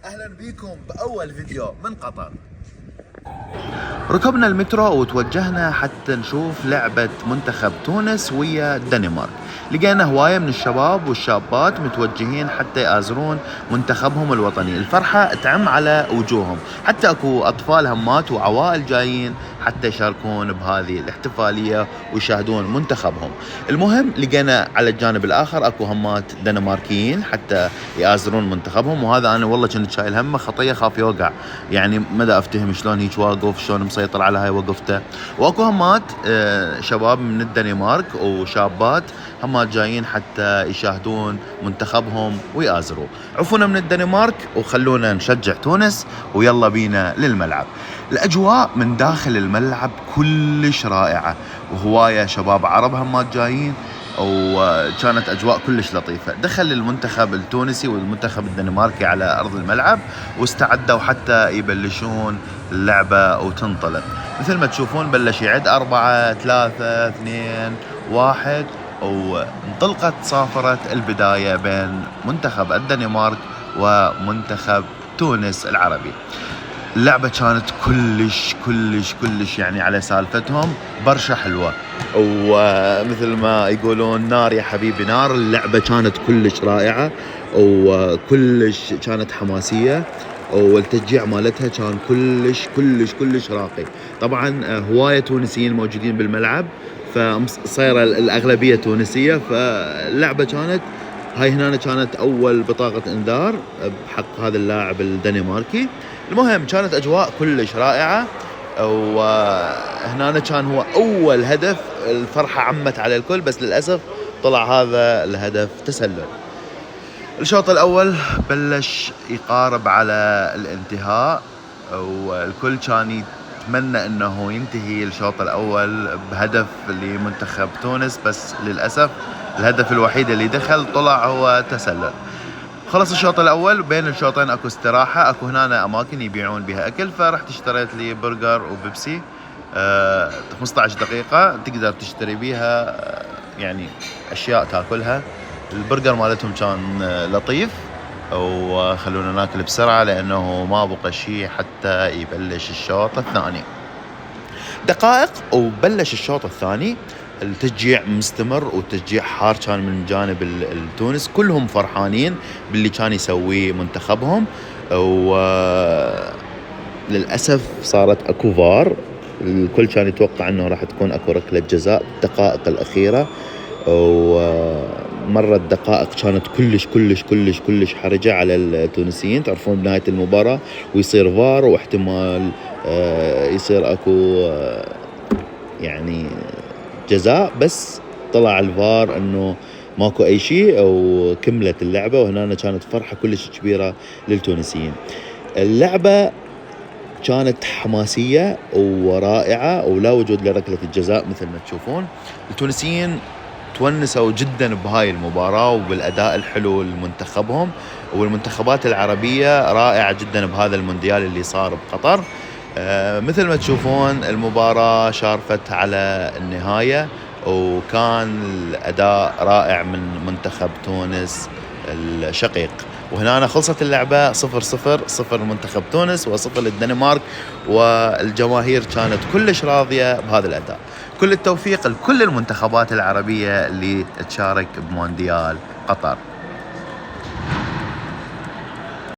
اهلا بيكم باول فيديو من قطر. ركبنا المترو وتوجهنا حتى نشوف لعبة منتخب تونس ويا الدنمارك. لقينا هواية من الشباب والشابات متوجهين حتى يآزرون منتخبهم الوطني. الفرحة تعم على وجوههم، حتى اكو اطفال همات وعوائل جايين حتى يشاركون بهذه الاحتفالية ويشاهدون منتخبهم. المهم لقينا على الجانب الاخر اكو همات دنماركيين حتى يآزرون منتخبهم، وهذا انا والله كنت شايل همه خطية، خاف يوقع، يعني ما افتهم شلون هيك واقف، شلون مسيطر على هاي وقفته. واكو همات شباب من الدنمارك وشابات همات جايين حتى يشاهدون منتخبهم ويآزروا. عفونا من الدنمارك وخلونا نشجع تونس، ويلا بينا للملعب. الأجواء من داخل الملعب كلش رائعة، وهواية شباب عرب همات جايين، وكانت أجواء كلش لطيفة. دخل المنتخب التونسي والمنتخب الدنماركي على أرض الملعب واستعدوا حتى يبلشون اللعبة وتنطلق. مثل ما تشوفون بلش يعد 4 3 2 1، وانطلقت صافرة البداية بين منتخب الدنمارك ومنتخب تونس العربي. اللعبة كانت كلش يعني على سالفتهم برشا حلوة، ومثل ما يقولون نار يا حبيبي نار. اللعبة كانت كلش رائعة وكلش كانت حماسية، والتشجيع مالتها كان كلش راقي. طبعا هواية تونسيين موجودين بالملعب، فصايرة الأغلبية تونسية، فاللعبة كانت هاي هنا كانت أول بطاقة إنذار بحق هذا اللاعب الدنماركي. المهم كانت أجواء كلش رائعة، وهنا كان هو أول هدف. الفرحة عمت على الكل، بس للأسف طلع هذا الهدف تسلل. الشوط الأول بلش يقارب على الانتهاء، والكل كان يتمنى أنه ينتهي الشوط الأول بهدف لمنتخب تونس، بس للأسف الهدف الوحيد اللي دخل طلع هو تسلل. خلص الشوط الاول، بين الشوطين اكو استراحه، اكو هنا اماكن يبيعون بها اكل، فرحت اشتريت لي برجر وبيبسي 15 دقيقه تقدر تشتري بيها يعني اشياء تاكلها. البرجر مالتهم كان لطيف، وخلونا ناكل بسرعه لانه ما بقى شيء حتى يبلش الشوط الثاني. دقائق وبلش الشوط الثاني. التشجيع مستمر والتشجيع حار كان من جانب التونس، كلهم فرحانين باللي كان يسويه منتخبهم. وللأسف صارت اكو فار، الكل كان يتوقع انه راح تكون اكو ركلة جزاء الدقائق الأخيرة، ومرت دقائق كانت كلش حرجة على التونسيين. تعرفون بنهاية المباراة ويصير فار، واحتمال يصير اكو يعني جزاء، بس طلع الفار انه ماكو اي شيء وكملت اللعبة. وهنا كانت فرحة كلش كبيرة للتونسيين. اللعبة كانت حماسية ورائعة ولا وجود لركلة الجزاء مثل ما تشوفون. التونسيين تونسوا جدا بهاي المباراة وبالأداء الحلو لمنتخبهم، والمنتخبات العربية رائعة جدا بهذا المونديال اللي صار بقطر. مثل ما تشوفون المباراة شارفت على النهاية، وكان الأداء رائع من منتخب تونس الشقيق. وهنا خلصت اللعبة 0-0 منتخب تونس و0 للدنمارك، والجماهير كانت كلش راضية بهذا الأداء. كل التوفيق لكل المنتخبات العربية اللي تشارك بمونديال قطر.